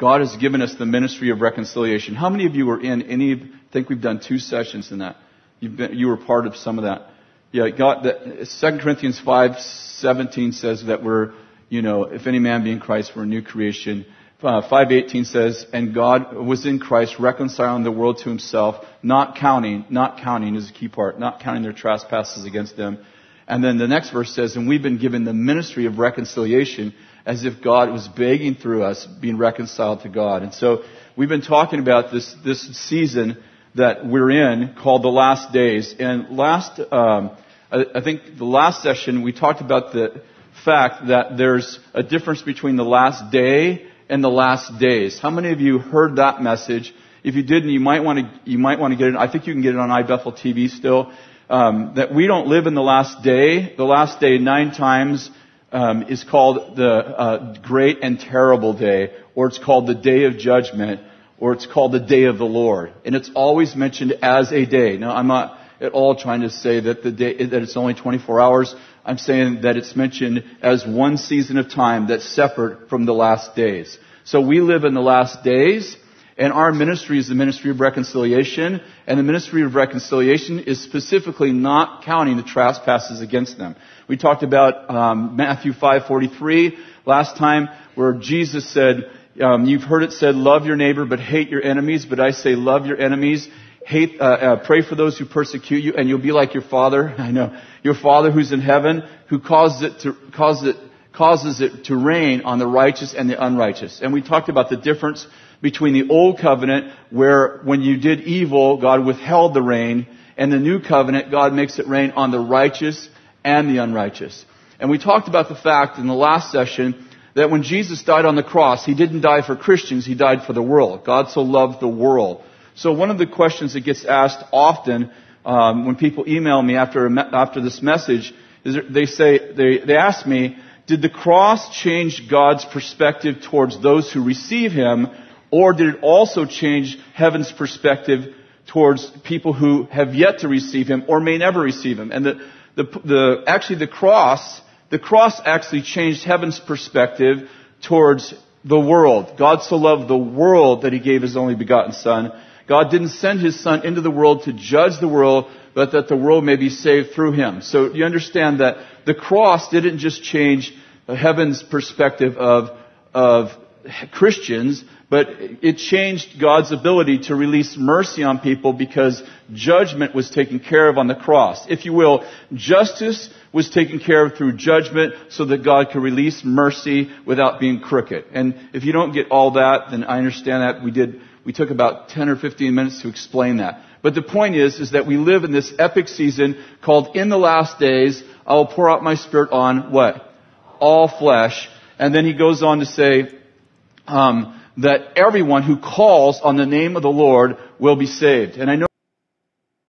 God has given us the ministry of reconciliation. How many of you were in any? I think we've done 2 sessions in that. You were part of some of that. Yeah, God. 2 Corinthians 5:17 says that we're, if any man be in Christ, we're a new creation. 5:18 says, and God was in Christ reconciling the world to himself, not counting is a key part, not counting their trespasses against them. And then the next verse says, and we've been given the ministry of reconciliation, as if God was begging through us, being reconciled to God. And so we've been talking about this season that we're in called the last days. And I think the last session we talked about the fact that there's a difference between the last day and the last days. How many of you heard that message? If you didn't, you might want to get it. I think you can get it on iBethel TV still. That we don't live in the last day. The last day 9 times is called the great and terrible day, or it's called the day of judgment, or it's called the day of the Lord. And it's always mentioned as a day. Now, I'm not at all trying to say that that it's only 24 hours. I'm saying that it's mentioned as one season of time that's separate from the last days. So we live in the last days, and our ministry is the ministry of reconciliation, and the ministry of reconciliation is specifically not counting the trespasses against them. We talked about Matthew 5:43 last time, where Jesus said, you've heard it said, love your neighbor but hate your enemies, but I say love your enemies. Pray for those who persecute you, and you'll be like your Father. I know, your Father who's in heaven, who causes it to rain on the righteous and the unrighteous. And we talked about the difference between the old covenant, where when you did evil, God withheld the rain, and the new covenant, God makes it rain on the righteous and the unrighteous. And we talked about the fact in the last session that when Jesus died on the cross, He didn't die for Christians, He died for the world. God so loved the world. So one of the questions that gets asked often when people email me after this message is they ask me, did the cross change God's perspective towards those who receive Him, or did it also change heaven's perspective towards people who have yet to receive Him or may never receive Him? And the cross actually changed heaven's perspective towards the world. God so loved the world that He gave His only begotten Son. God didn't send His Son into the world to judge the world, but that the world may be saved through Him. So you understand that the cross didn't just change heaven's perspective of Christians, but it changed God's ability to release mercy on people because judgment was taken care of on the cross. If you will, justice was taken care of through judgment so that God could release mercy without being crooked. And if you don't get all that, then I understand that. We took about 10 or 15 minutes to explain that. But the point is that we live in this epic season called in the last days, I will pour out my Spirit on what? All flesh. And then he goes on to say that everyone who calls on the name of the Lord will be saved. And I know